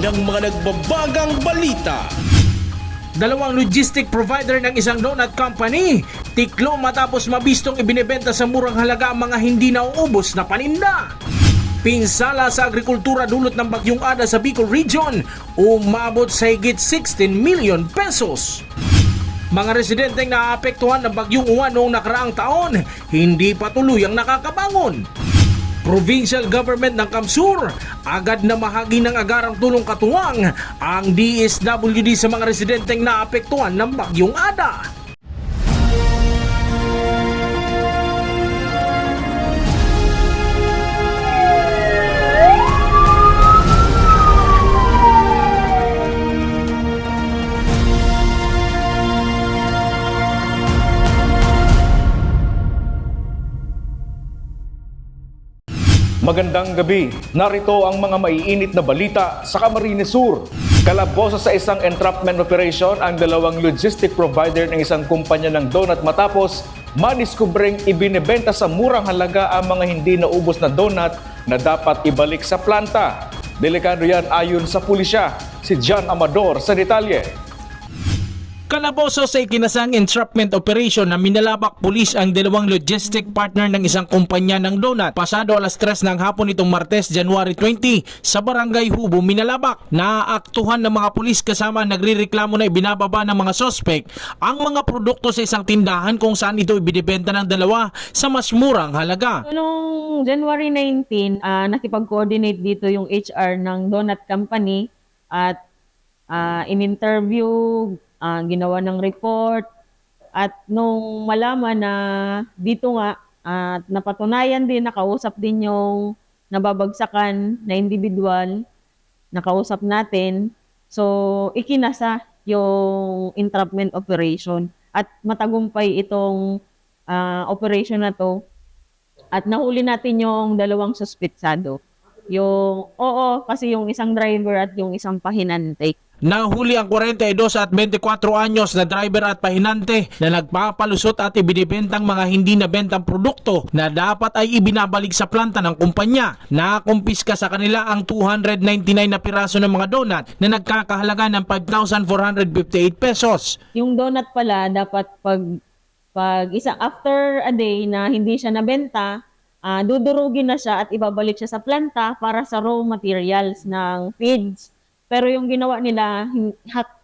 ng mga nagbabagang balita. Dalawang logistic provider ng isang donut company, tiklo matapos mabistong ibinebenta sa murang halaga ang mga hindi nauubos na paninda. Pinsala sa agrikultura dulot ng Bagyong Ada sa Bicol Region, umabot sa higit 16 million pesos. Mga residenteng naapektuhan ng Bagyong Uwan noong nakaraang taon, hindi pa tuluyang nakakabangon. Provincial Government ng Kamsur, agad na mahagi ng agarang tulong katuwang ang DSWD sa mga residenteng naapektuhan ng Bagyong Ada. Magandang gabi. Narito ang mga maiinit na balita sa Camarines Sur. Kalabosa sa isang entrapment operation ang dalawang logistic provider ng isang kumpanya ng donut matapos madiskubreng ibinebenta sa murang halaga ang mga hindi naubos na donut na dapat ibalik sa planta. Delikado yan ayon sa pulisya. Si John Amador sa detalye. Kalaboso sa ikinasang entrapment operation na minalabak pulis ang dalawang logistic partner ng isang kumpanya ng donut pasado alas 3 ng hapon itong Martes, January 20 sa Barangay Hubo, Minalabak. Naaktuhan ng mga pulis kasama nagrireklamo na ibinababa ng mga sospek ang mga produkto sa isang tindahan kung saan ito ibinibenta ng dalawa sa mas murang halaga. Noong January 19, nakipag-coordinate dito yung HR ng donut company at in-interview, ginawa ng report, at nung malaman na dito nga at napatunayan din, nakausap din yung nababagsakan na individual, nakausap natin, so ikinasa yung entrapment operation at matagumpay itong operation na to at nahuli natin yung dalawang suspetsado. Kasi yung isang driver at yung isang pahinante. Nahuli ang 42 at 24 anyos na driver at pahinante na nagpapalusot at ibinibentang mga hindi nabentang produkto na dapat ay ibinabalik sa planta ng kumpanya. Nakumpiska sa kanila ang 299 na piraso ng mga donut na nagkakahalaga ng 5,458 pesos. Yung donut pala dapat pag after a day na hindi siya nabenta, dudurugin na siya at ibabalik siya sa planta para sa raw materials ng feeds. Pero yung ginawa nila,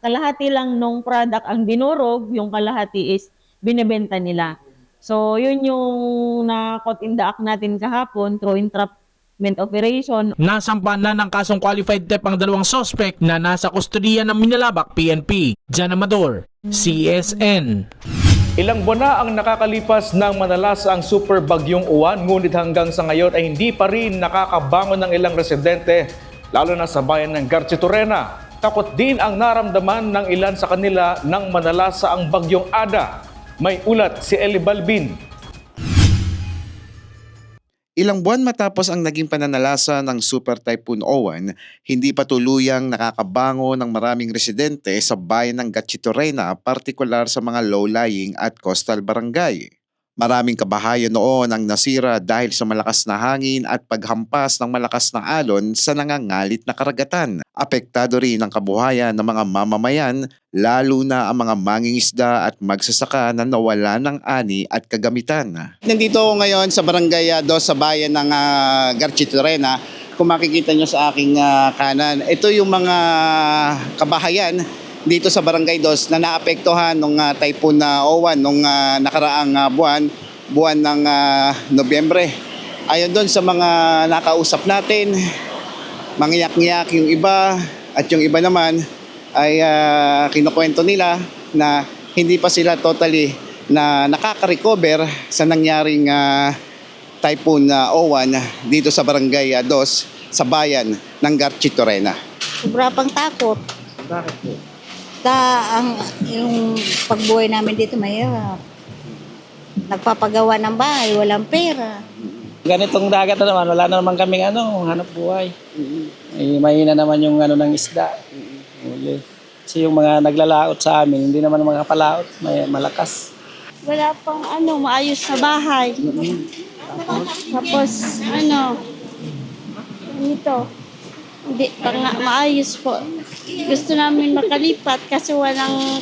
kalahati lang nung product ang dinurog, yung kalahati is binebenta nila. So, yun yung na-caught in the act natin kahapon through entrapment operation. Nasampa na ng kasong qualified theft ang dalawang suspect na nasa kustodiya ng Minalabak PNP. John Amador, CSN. Ilang buwan na ang nakakalipas ng manalas ang super bagyong uwan, ngunit hanggang sa ngayon ay hindi pa rin nakakabangon ng ilang residente, lalo na sa bayan ng Garchitorena. Takot din ang naramdaman ng ilan sa kanila nang manalasa ang Bagyong Ada. May ulat si Eli Balbin. Ilang buwan matapos ang naging pananalasa ng Super Typhoon Owen, hindi pa tuluyang nakakabango ng maraming residente sa bayan ng Garchitorena, partikular sa mga low-lying at coastal barangay. Maraming kabahayan noon ang nasira dahil sa malakas na hangin at paghampas ng malakas na alon sa nangangalit na karagatan. Apektado rin ang kabuhayan ng mga mamamayan, lalo na ang mga mangingisda at magsasaka na nawala ng ani at kagamitan. Nandito ako ngayon sa Barangay 2 sa bayan ng Garchitorena. Kung makikita nyo sa aking kanan, ito yung mga kabahayan dito sa Barangay 2 na naapektuhan ng Typhoon Owen nung nakaraang buwan ng Nobyembre. Ayon doon sa mga nakausap natin, mangyak-ngyak yung iba at yung iba naman ay kinukwento nila na hindi pa sila totally na nakaka-recover sa nangyaring Typhoon Owen dito sa Barangay 2 sa bayan ng Garchitorena. Sobra pang takot. Bakit po? Yung pagbuhay namin dito mahirap. Nagpapagawa ng bahay, walang pera. Ganitong dagat na naman, wala na naman kaming hanap buhay. Mahina naman yung ng isda. Kasi yung mga naglalaot sa amin, hindi naman mga palaot, may malakas. Wala pang maayos sa bahay. Tapos dito, Hindi pa nga maayos po. Gusto namin makalipat kasi walang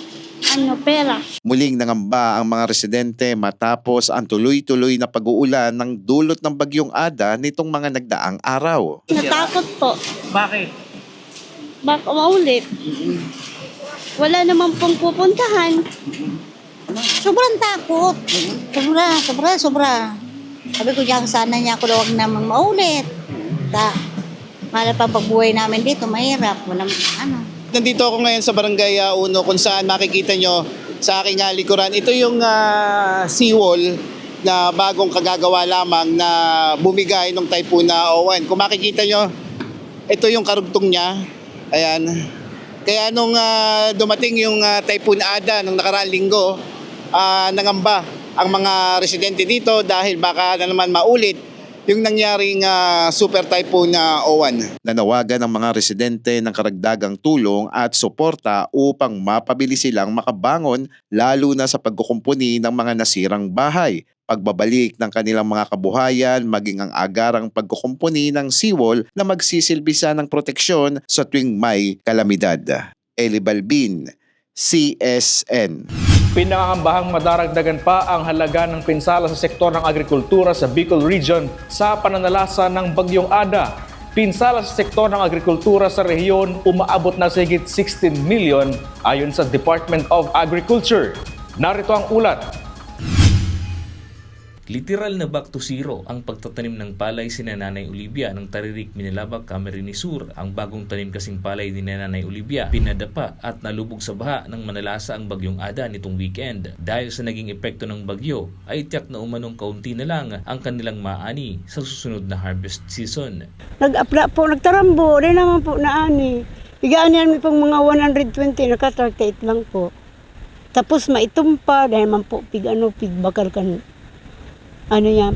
pera. Muling nangamba ang mga residente matapos ang tuloy-tuloy na pag-uulan ng dulot ng bagyong Ada nitong mga nagdaang araw. Natakot po. Bakit? Baka maulit. Wala naman pong pupuntahan. Sobrang takot. Sobra. Sabi ko diyan, sana niya ako huwag naman maulit. Mahal pang pagbuhay namin dito, mahirap. Walang Nandito ako ngayon sa Barangay Uno kung saan makikita nyo sa aking likuran. Ito yung seawall na bagong kagagawa lamang na bumigay nung Typhoon Owen. Kung makikita nyo, ito yung karugtong niya. Ayan. Kaya nung dumating yung Typhoon Ada nung nakaraang linggo, nangamba ang mga residente dito dahil baka na naman maulit yung nangyaring Super Typhoon Owen. Nanawagan ng mga residente ng karagdagang tulong at suporta upang mapabilis silang makabangon lalo na sa pagkukumpuni ng mga nasirang bahay, pagbabalik ng kanilang mga kabuhayan, maging ang agarang pagkukumpuni ng seawall na magsisilbisa ng proteksyon sa tuwing may kalamidad. Eli Balbin, CSN. Pinangangambahang madaragdagan pa ang halaga ng pinsala sa sektor ng agrikultura sa Bicol Region sa pananalasa ng Bagyong Ada. Pinsala sa sektor ng agrikultura sa rehiyon umaabot na sa higit 16 million ayon sa Department of Agriculture. Narito ang ulat. Literal na back to zero ang pagtatanim ng palay sina Nanay Olivia ng Taririk, Minalabak, Camarines Sur. Ang bagong tanim kasing palay ni Nanay Olivia pinadapa at nalubog sa baha ng manalasa ang Bagyong Ada nitong weekend. Dahil sa naging epekto ng bagyo ay tiyak na umanong kaunti na lang ang kanilang maani sa susunod na harvest season. Nag-apply po, nagtarambo, rin naman po na ani. Bigaan namin pong mga 120, naka-38 lang po. Tapos maitumpa, dahil man po pig bakal kan.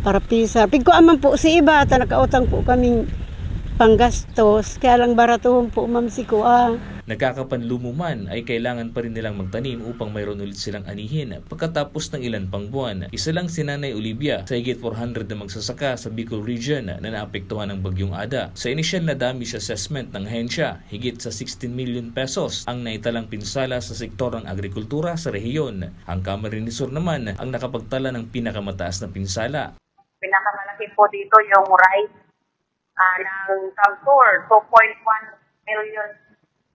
Para pisa. Pig ko aman po si iba, nakautang po kaming panggastos. Kaya lang baratuhon po, ma'am, si Kuya. Nagkakapanlumuman ay kailangan pa rin nilang magtanim upang mayroon ulit silang anihin pagkatapos ng ilan pang buwan. Isa lang si Nanay Olivia sa higit 400 na magsasaka sa Bicol Region na naapektuhan ng Bagyong Ada. Sa inisyal na damage assessment ng ahensya, higit sa 16 million pesos ang naitalang pinsala sa sektor ng agrikultura sa rehiyon. Ang Camarines Sur naman ang nakapagtala ng pinakamataas na pinsala. Pinakamalaki po dito yung rice ng Camsur, 2.1 million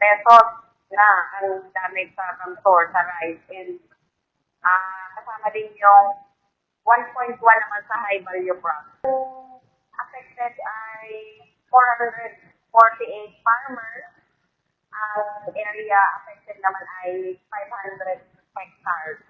pesos na ang damage sa Camsur sa rice. And kasama din yung 1.1 naman sa high value crops. Affected ay 448 farmers. Ang area affected naman ay 500 hectares.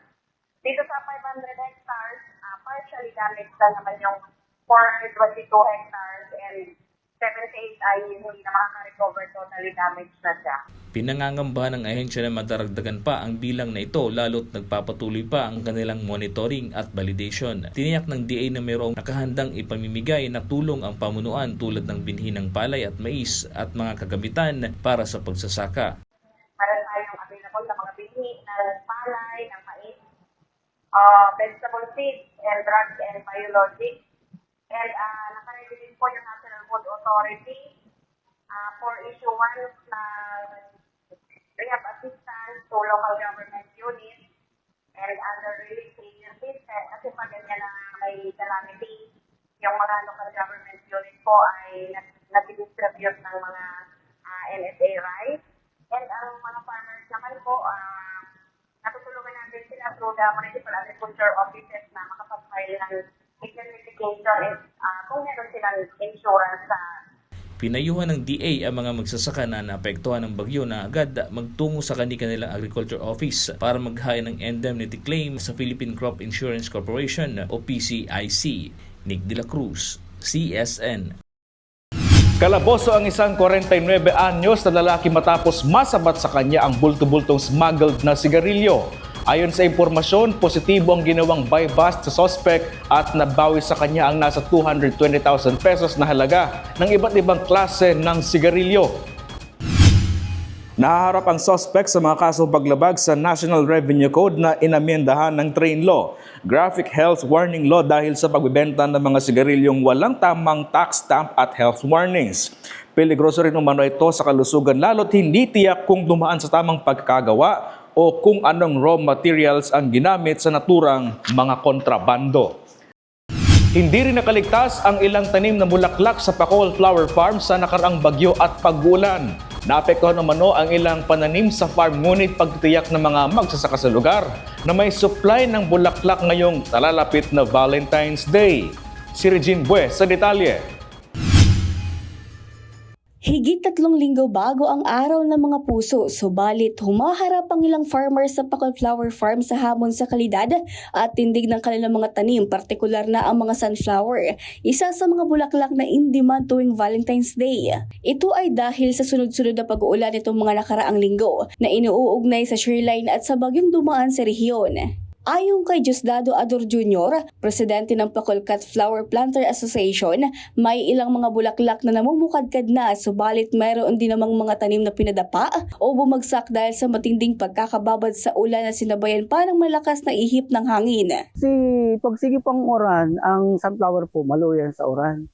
Dito sa 500 hectares, partially damaged na naman yung 422 hectares and 78 ay hindi na makaka-recover, totally damaged na siya. Pinangangambahan ng ahensya na madaragdagan pa ang bilang na ito lalo't nagpapatuloy pa ang kanilang monitoring at validation. Tiniyak ng DA na mayroong nakahandang ipamimigay na tulong ang pamunuan tulad ng binhi ng palay at mais at mga kagamitan para sa pagsasaka. Meron tayong available na mga binhi ng palay, ng mais, vegetable seeds, and drugs and biologics. And nakaready din po yung National Food Authority for issuance ng rehab assistance to local government units and under relief agencies. Kasi pag ganyan na may calamity, yung mga local government unit po ay nag-distribute ng mga NFA rice. And ang mga farmers naman po, natutulungan natin sila through the municipal agriculture offices na makapag-file ng identification kung meron silang insurance sa. Pinayuhan ng DA ang mga magsasaka na naapektuhan ng bagyo na agad magtungo sa kanilang agriculture office para maghain ng indemnity claim sa Philippine Crop Insurance Corporation o PCIC. Nick De La Cruz, CSN. Kalaboso ang isang 49 anyos na lalaki matapos masabat sa kanya ang bulto-bultong smuggled na sigarilyo. Ayon sa impormasyon, positibo ang ginawang buy-bust sa suspect at nabawi sa kanya ang nasa 220,000 pesos na halaga ng iba't ibang klase ng sigarilyo. Nahaharap ang suspect sa mga kasong paglabag sa National Revenue Code na inamyendahan ng Train Law, Graphic Health Warning Law dahil sa pagbebenta ng mga sigarilyong walang tamang tax stamp at health warnings. Peligroso rin umano ito sa kalusugan lalo't hindi tiyak kung dumaan sa tamang pagkagawa o kung anong raw materials ang ginamit sa naturang mga kontrabando. Hindi rin nakaligtas ang ilang tanim na bulaklak sa Pacol Flower Farm sa nakaraang bagyo at pag-ulan. Naapektuhan umano ang ilang pananim sa farm ngunit pagtitiyak ng mga magsasaka sa lugar na may supply ng bulaklak ngayong nalalapit na Valentine's Day. Si Regine Bue sa detalye. Higit 3 linggo bago ang araw ng mga puso, subalit humaharap ang ilang farmers sa Pacol Flower Farm sa hamon sa kalidad at tindig ng kanilang mga tanim, partikular na ang mga sunflower, isa sa mga bulaklak na in demand tuwing Valentine's Day. Ito ay dahil sa sunod-sunod na pag-uulan nitong mga nakaraang linggo na inuugnay sa shoreline at sa bagyong dumaan sa rehiyon. Ayon kay Diosdado Ador Jr., presidente ng Pacol Cut Flower Planter Association, may ilang mga bulaklak na namumukadkad na, subalit mayroon din namang mga tanim na pinadapa o bumagsak dahil sa matinding pagkakababad sa ulan na sinabayan pa ng malakas na ihip ng hangin. Pag sige pang uran, ang sunflower po maluyan sa uran.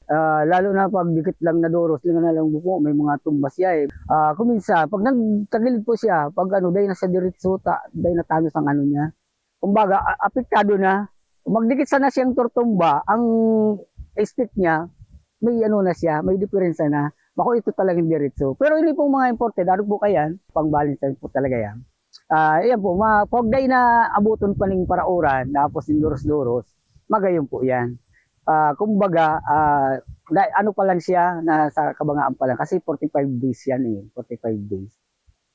Lalo na pag dikit lang na doros, linga na lang buko, may mga tumbas siya eh. Kuminsan, pag nagtagilid po siya, pag dahil na siya diretso, dahil na tanos ang niya. Kumbaga, apektado na. Magdikit sana siyang tortumba, ang estate niya, may na siya, may diferensya na. Bako ito talagang diretso. Pero hindi po mga imported, po kayan, pang Valentine po talaga yan. Yan po, pag day na abuton pa ng parauran, tapos yung doros-doros, magayon po yan. Kumbaga, pa lang siya, nasa kabangaan pa lang, kasi 45 days yan 45 days.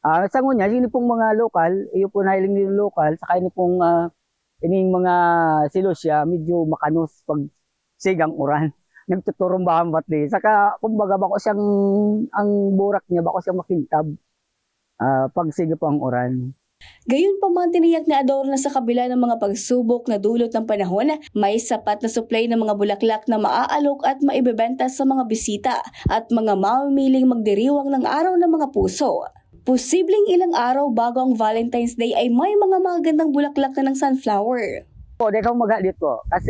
Sa ngunya, yun pong mga lokal, iyo po nahiling yung lokal, saka yun pong ining mga silosya, medyo makanos pag sigang uran. Nagtuturumbahan batli. Saka, kumbaga, bako siyang, ang burak niya, bako siyang makintab pag siga po ang uran. Gayon pa man tiniyak ni Ador na sa kabila ng mga pagsubok na dulot ng panahon, may sapat na supply ng mga bulaklak na maaalok at maibebenta sa mga bisita at mga mamimiling magdiriwang ng araw ng mga puso. Posibleng ilang araw bago ang Valentine's Day ay may mga magandang bulaklak na ng sunflower. Di ka magalit po kasi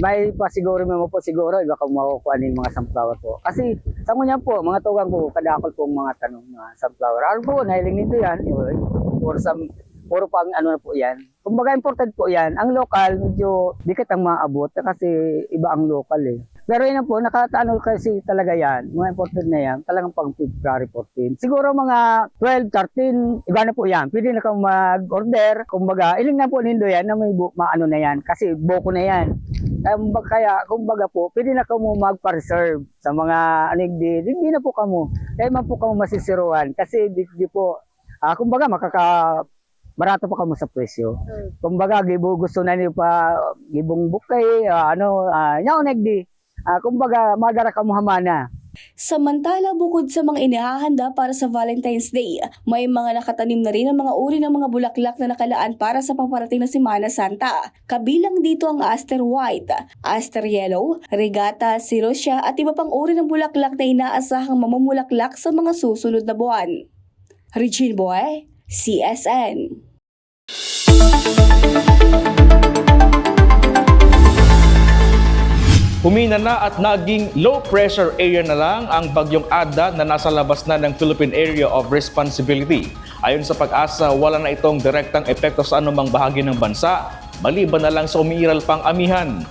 may pasiguro mo po siguro iba ka makukuha ng mga sunflower po. Kasi sa ngunya po, mga tugang po, kadakol po mga tanong mga sunflower. Ano po, nahiling nito yan. Puro pang na po yan. Kumbaga imported po yan. Ang local, medyo dikit ang maabot kasi iba ang local eh. Pero yun po, nakataano kasi talaga yan. Mga imported na yan, talagang pang February 14. Siguro mga 12, 13, iba na po yan. Pwede na kang mag-order. Kumbaga, iling na po nindo yan na may maano na yan. Kasi boko na yan. Kaya, kumbaga po, pwede na kamo magpa-reserve sa mga hindi na po kamo. Kaya man po kamo masisiruan. Kasi di po, kumbaga barato pa kamo sa presyo. Kumbaga, gusto na niyo pa, gibong bukay, nyaonegdi. Kumbaga, magara ka muhamana. Samantala, bukod sa mga inihahanda para sa Valentine's Day, may mga nakatanim na rin ang mga uri ng mga bulaklak na nakalaan para sa paparating na Semana Santa. Kabilang dito ang Aster White, Aster Yellow, Regata, Celosia at iba pang uri ng bulaklak na inaasahang mamumulaklak sa mga susunod na buwan. Regine Bue, CSN. Humina na at naging low pressure area na lang ang bagyong Ada na nasa labas na ng Philippine Area of Responsibility. Ayon sa Pag-asa, wala na itong direktang epekto sa anumang bahagi ng bansa, maliban na lang sa umiiral pang amihan.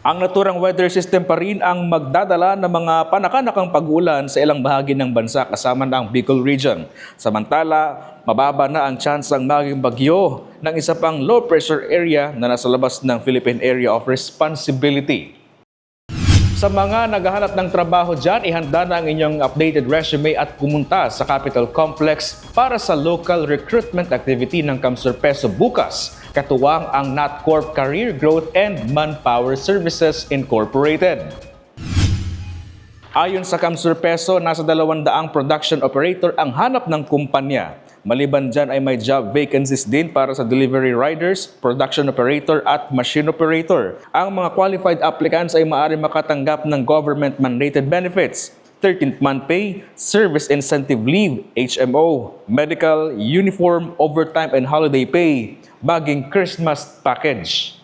Ang naturang weather system pa rin ang magdadala ng mga panakanakang pag-ulan sa ilang bahagi ng bansa kasama ng Bicol Region. Samantala, mababa na ang tsansang maging bagyo ng isa pang low pressure area na nasa labas ng Philippine Area of Responsibility. Sa mga naghahanap ng trabaho dyan, ihanda na ang inyong updated resume at pumunta sa Capitol Complex para sa local recruitment activity ng Kamsurpeso bukas. Katuwang ang NatCorp Career Growth and Manpower Services Incorporated. Ayon sa Kamsurpeso, nasa 200 production operator ang hanap ng kumpanya. Maliban dyan ay may job vacancies din para sa delivery riders, production operator at machine operator. Ang mga qualified applicants ay maaari makatanggap ng government-mandated benefits, 13th month pay, service incentive leave, HMO, medical, uniform, overtime and holiday pay, baging Christmas package.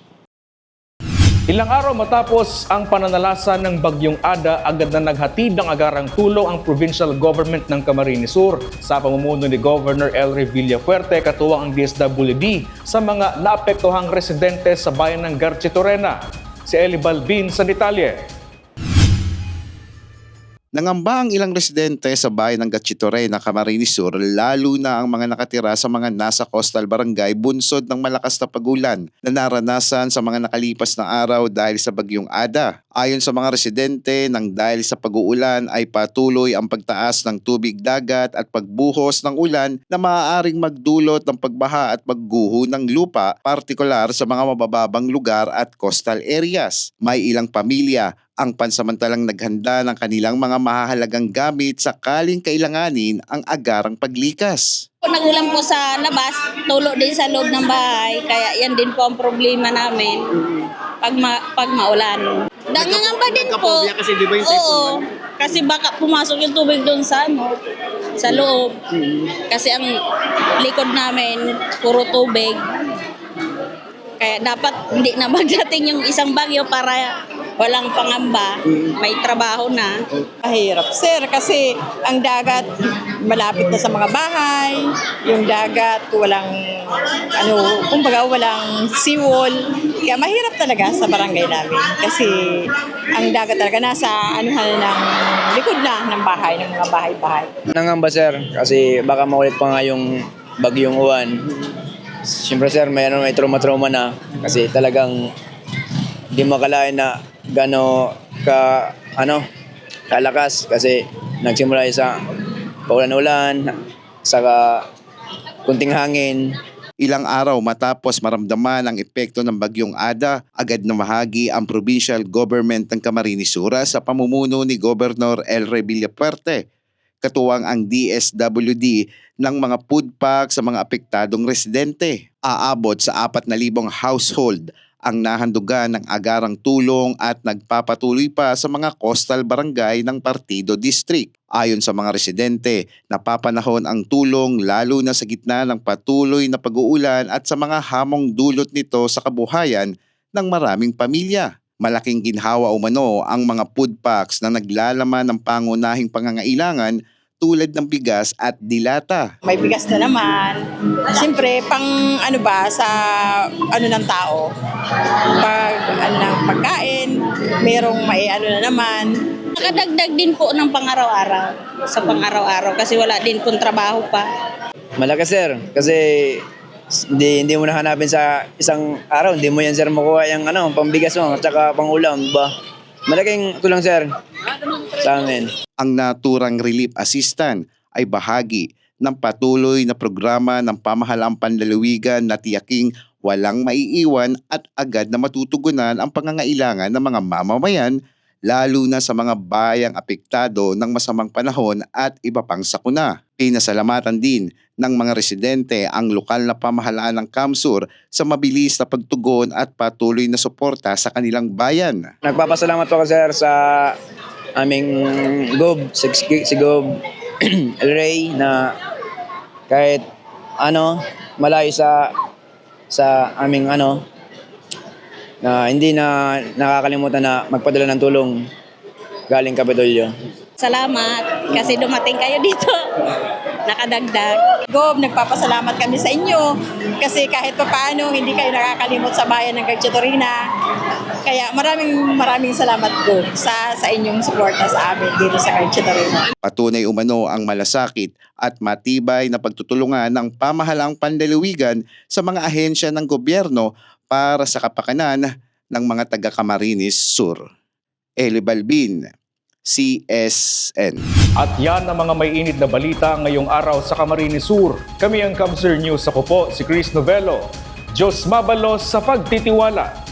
Ilang araw matapos ang pananalasan ng Bagyong Ada, agad na naghatid ng agarang tulong ang provincial government ng Camarines Sur sa pamumuno ni Governor Elry Villafuerte, katuwang ang DSWD sa mga naapektuhang residente sa bayan ng Garchitorena. Si Eli Balbin sa detalye. Nangamba ang ilang residente sa bayan ng Gatchitorena, Camarines Sur, lalo na ang mga nakatira sa mga nasa coastal barangay bunsod ng malakas na pagulan na naranasan sa mga nakalipas na araw dahil sa Bagyong Ada. Ayon sa mga residente, nang dahil sa pag-uulan ay patuloy ang pagtaas ng tubig dagat at pagbuhos ng ulan na maaaring magdulot ng pagbaha at pagguho ng lupa, partikular sa mga mabababang lugar at coastal areas. May ilang pamilya ang pansamantalang naghanda ng kanilang mga mahahalagang gamit sakaling kailanganin ang agarang paglikas. Nagulan po sa labas, tulo din sa loob ng bahay, kaya yan din po ang problema namin pag maulan. Nangangamba din po. Kasi di ba yung Oo, kasi baka pumasok yung tubig doon sa sa loob. Kasi ang likod namin puro tubig. Kaya dapat hindi na magdating yung isang bagyo para walang pangamba, may trabaho na. Mahirap, sir, kasi ang dagat malapit na sa mga bahay, yung dagat walang, kumbaga walang seawall. Kaya mahirap talaga sa barangay namin kasi ang dagat talaga nasa ng likod na ng bahay, ng mga bahay-bahay. Nangamba, sir, kasi baka maulit pa nga yung Bagyong Uwan. Siyempre, sir, may trauma-trauma na kasi talagang di makalain na gano kalakas kasi nagsimula sa paulan-ulan, saka kunting hangin. Ilang araw matapos maramdaman ang epekto ng Bagyong Ada, agad na mahagi ang provincial government ng Camarines Sur sa pamumuno ni Governor Elry Villafuerte, katuwang ang DSWD ng mga food pack sa mga apektadong residente. Aabot sa 4,000 household ang nahandugan ng agarang tulong at nagpapatuloy pa sa mga coastal barangay ng Partido District. Ayon sa mga residente, napapanahon ang tulong lalo na sa gitna ng patuloy na pag-uulan at sa mga hamong dulot nito sa kabuhayan ng maraming pamilya. Malaking ginhawa umano ang mga food packs na naglalaman ng pangunahing pangangailangan tulad ng bigas at dilata. May bigas na naman. Siyempre, pang sa ng tao. Pag ng pagkain, merong may na naman. Nakadagdag din po ng pang-araw-araw, sa pang-araw-araw kasi wala din pong trabaho pa. Malakas, sir, kasi hindi mo nahanapin sa isang araw, hindi mo yan, sir, makuha yung pambigas mo at saka pang-ulam, ba? Malaking tulong, sir, sa amin. Ang naturang relief assistant ay bahagi ng patuloy na programa ng pamahalaang panlalawigan na tiyaking walang maiiwan at agad na matutugunan ang pangangailangan ng mga mamamayan, lalo na sa mga bayang apektado ng masamang panahon at iba pang sakuna. Pinasalamatan din ng mga residente ang lokal na pamahalaan ng Camsur sa mabilis na pagtugon at patuloy na suporta sa kanilang bayan. Nagpapasalamat po ako, sir, sa aming Gob, si Gob Elray, na kahit malayo sa aming na hindi na nakakalimutan na magpadala ng tulong galing Kapitolyo. Salamat kasi dumating kayo dito. Nakadagdag. Gob, nagpapasalamat kami sa inyo kasi kahit paano hindi kayo nakakalimot sa bayan ng Gatchitorena. Kaya maraming salamat, Gob, sa inyong suporta sa amin dito sa Gatchitorena. Patunay umano ang malasakit at matibay na pagtutulungan ng pamahalaang panlalawigan sa mga ahensya ng gobyerno para sa kapakanan ng mga taga Camarines Sur. Eli Balbin, CSN. At yan ang mga may init na balita ngayong araw sa Camarines Sur. Kami ang Camsur News. Ako po si Chris Novello. Diyos mabalos sa pagtitiwala.